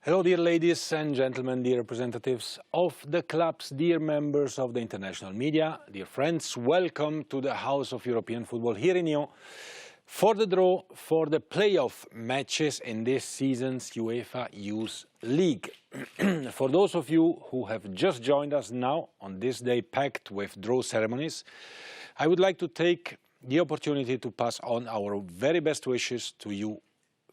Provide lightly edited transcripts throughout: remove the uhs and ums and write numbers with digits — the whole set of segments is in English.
Hello, dear ladies and gentlemen, dear representatives of the clubs, dear members of the international media, dear friends, welcome to the House of European Football here in Lyon for the draw for the playoff matches in this season's UEFA Youth League. For those of you who have just joined us now on this day packed with draw ceremonies, I would like to take the opportunity to pass on our very best wishes to you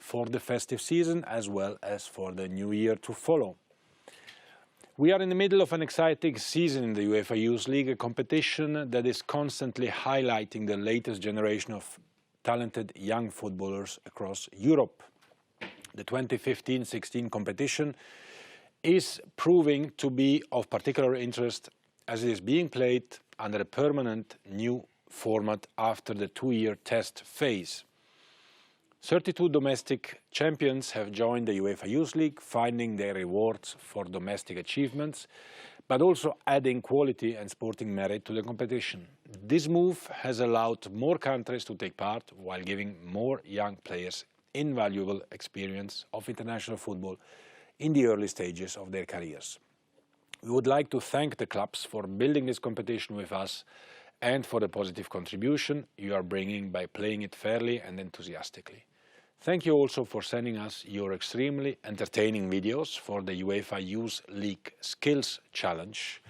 for the festive season as well as for the new year to follow. We are in the middle of an exciting season in the UEFA Youth League, a competition that is constantly highlighting the latest generation of talented young footballers across Europe. The 2015-16 competition is proving to be of particular interest as it is being played under a permanent new format after the two-year test phase. 32 domestic champions have joined the UEFA Youth League, finding their rewards for domestic achievements, but also adding quality and sporting merit to the competition. This move has allowed more countries to take part while giving more young players invaluable experience of international football in the early stages of their careers. We would like to thank the clubs for building this competition with us and for the positive contribution you are bringing by playing it fairly and enthusiastically. Thank you also for sending us your extremely entertaining videos for the UEFA Youth League Skills Challenge.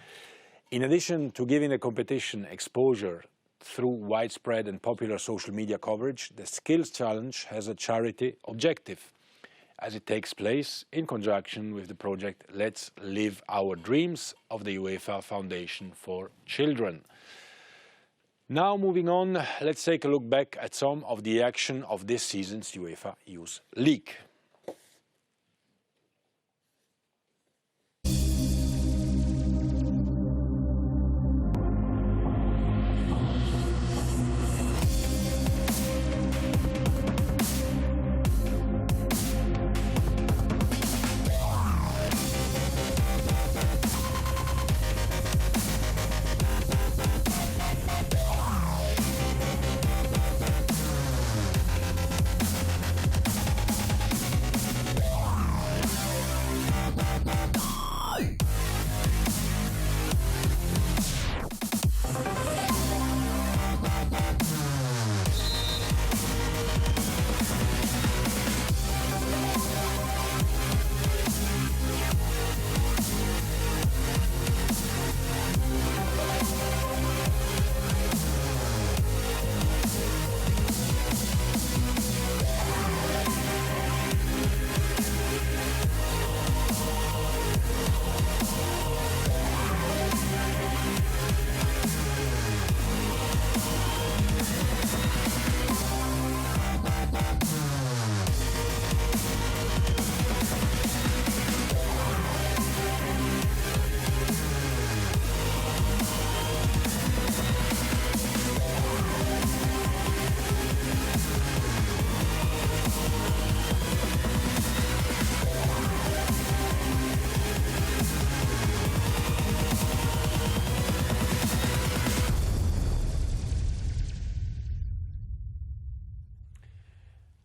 In addition to giving the competition exposure through widespread and popular social media coverage, the Skills Challenge has a charity objective, as it takes place in conjunction with the project Let's Live Our Dreams of the UEFA Foundation for Children. Now, moving on, let's take a look back at some of the action of this season's UEFA Youth League.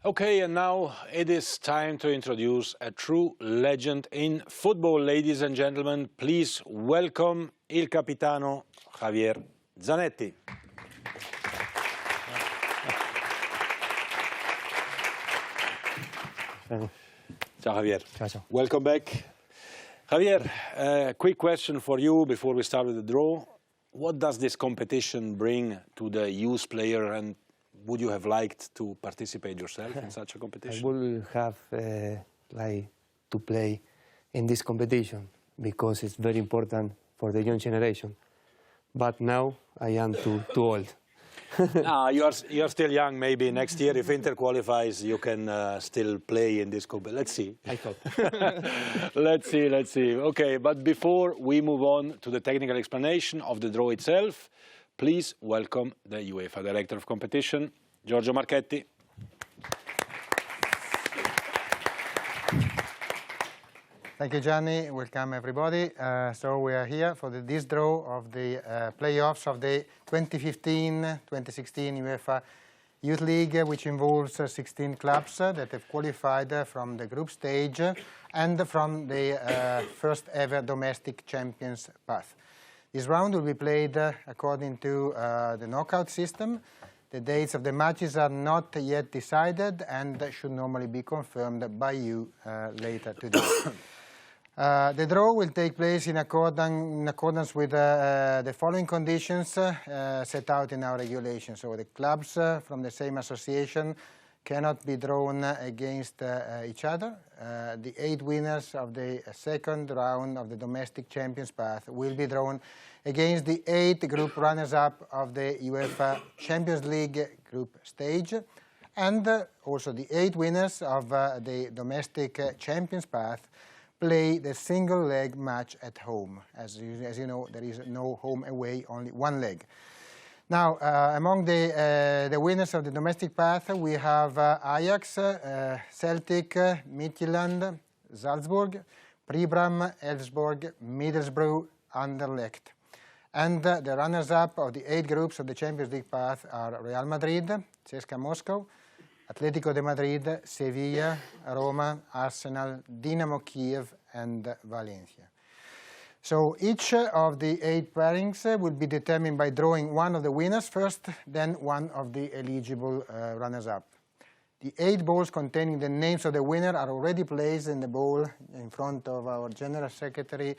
Okay, and now it is time to introduce a true legend in football. Ladies and gentlemen, please welcome il capitano Javier Zanetti. Ciao Javier. Ciao. Welcome back. Javier, a quick question for you before we start with the draw. What does this competition bring to the youth player, and would you have liked to participate yourself in such a competition? I would have liked to play in this competition because it's very important for the young generation. But now I am too old. No, you are still young. Maybe next year, if Inter qualifies, you can still play in this competition. Let's see. I hope. Let's see. Okay, but before we move on to the technical explanation of the draw itself, please welcome the UEFA Director of Competition, Giorgio Marchetti. Thank you, Gianni. Welcome, everybody. So we are here for this draw of the playoffs of the 2015-2016 UEFA Youth League, which involves 16 clubs that have qualified from the group stage and from the first ever domestic champions path. This round will be played according to the knockout system. The dates of the matches are not yet decided and should normally be confirmed by you later today. The draw will take place in accordance with the following conditions set out in our regulations. So the clubs from the same association cannot be drawn against each other. The 8 winners of the second round of the domestic champions path will be drawn against the 8 group runners-up of the UEFA Champions League group stage, and also the 8 winners of the domestic champions path play the single leg match at home. As you know, there is no home away, only one leg. Now, among the winners of the domestic path, we have Ajax, Celtic, Midtjylland, Salzburg, Pribram, Elfsborg, Middlesbrough, Anderlecht. And the runners-up of the 8 groups of the Champions League path are Real Madrid, CSKA Moscow, Atletico de Madrid, Sevilla, Roma, Arsenal, Dinamo Kiev, and Valencia. So each of the 8 pairings will be determined by drawing one of the winners first, then one of the eligible runners-up. The 8 balls containing the names of the winner are already placed in the bowl in front of our General Secretary,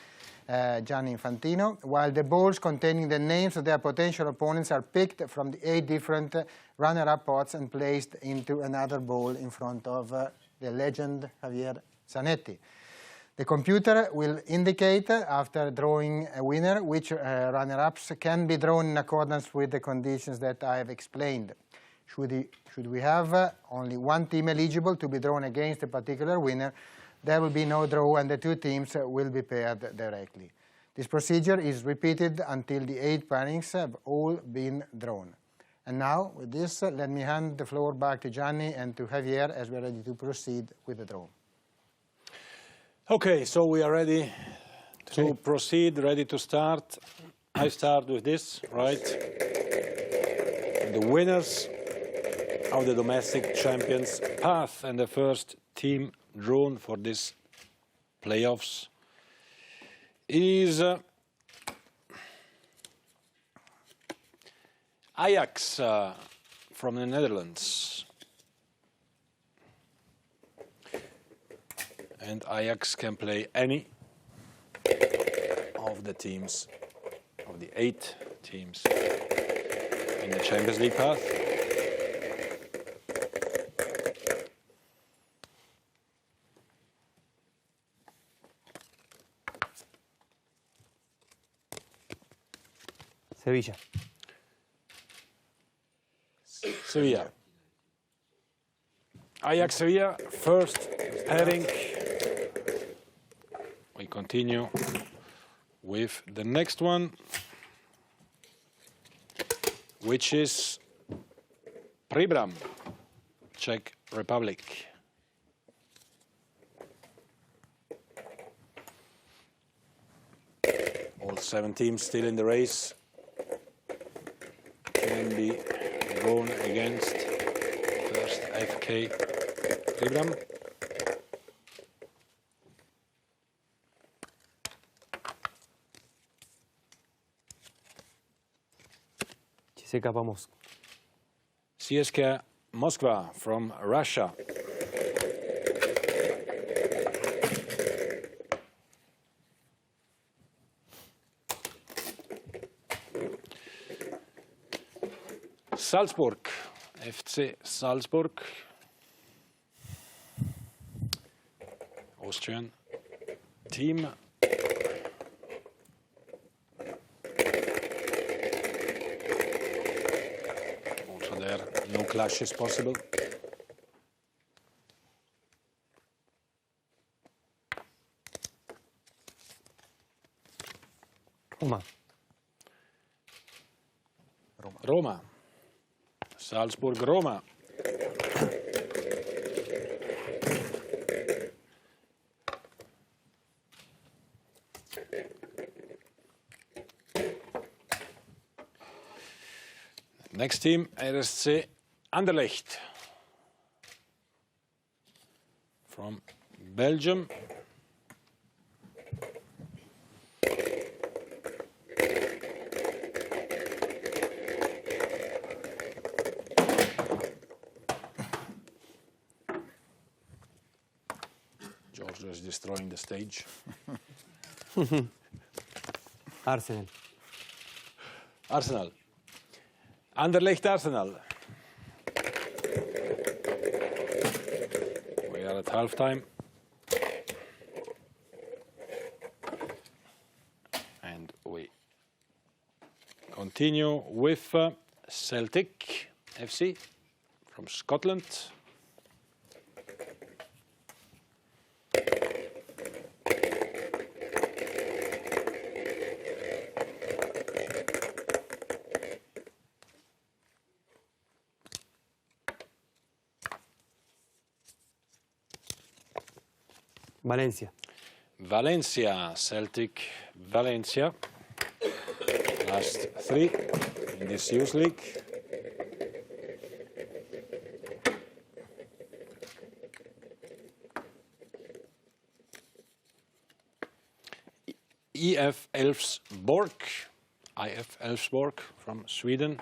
Gianni Infantino, while the balls containing the names of their potential opponents are picked from the 8 different runner-up pots and placed into another bowl in front of the legend Javier Zanetti. The computer will indicate, after drawing a winner, which runner-ups can be drawn in accordance with the conditions that I have explained. Should we have only one team eligible to be drawn against a particular winner, there will be no draw and the 2 teams will be paired directly. This procedure is repeated until the 8 pairings have all been drawn. And now, with this, let me hand the floor back to Gianni and to Javier as we're ready to proceed with the draw. Okay, so we are ready to proceed, ready to start. I start with this, right? The winners of the domestic champions path, and the first team drawn for this playoffs is Ajax from the Netherlands. And Ajax can play any of the teams, of the 8 teams in the Champions League path. Sevilla. Sevilla. Ajax Sevilla, first pairing. We continue with the next one, which is Pribram, Czech Republic. All 7 teams still in the race can be drawn against first FK Pribram. CSKA Moscow from Russia. Salzburg, FC Salzburg, Austrian team. Also there, no clashes possible. Roma. Salzburg, Roma. Next team, RSC Anderlecht from Belgium. Giorgio is destroying the stage. Arsenal. Arsenal. Anderlecht Arsenal. We are at halftime. And we continue with Celtic FC from Scotland. Valencia. Valencia, Celtic, Valencia. Last three in this Youth League. IF Elfsborg from Sweden.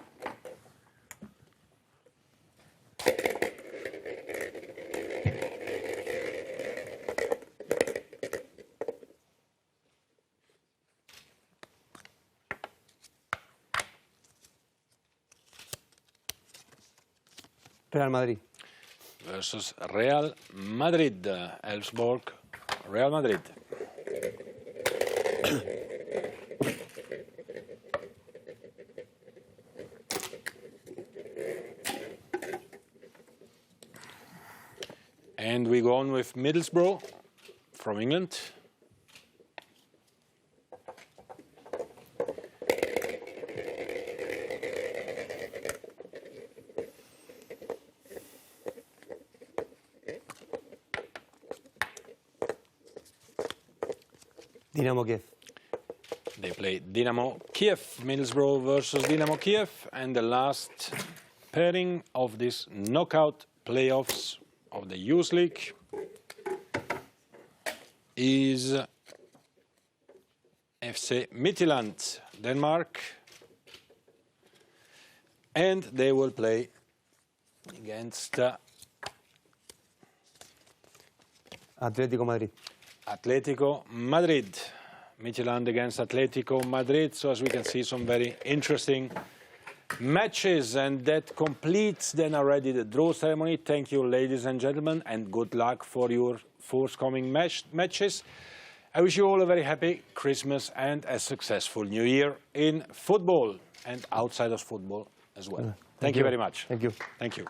Real Madrid. Versus Real Madrid. Elfsborg, Real Madrid. And we go on with Middlesbrough from England. Dynamo Kiev. They play Dynamo Kiev, Middlesbrough versus Dynamo Kiev, and the last pairing of this knockout playoffs of the Youth League is FC Midtjylland, Denmark, and they will play against Atlético Madrid. Atletico Madrid. Midtjylland against Atletico Madrid. So as we can see, some very interesting matches, and that completes then already the draw ceremony. Thank you, ladies and gentlemen, and good luck for your forthcoming matches. I wish you all a very happy Christmas and a successful New Year in football and outside of football as well. Thank you very much. Thank you. Thank you.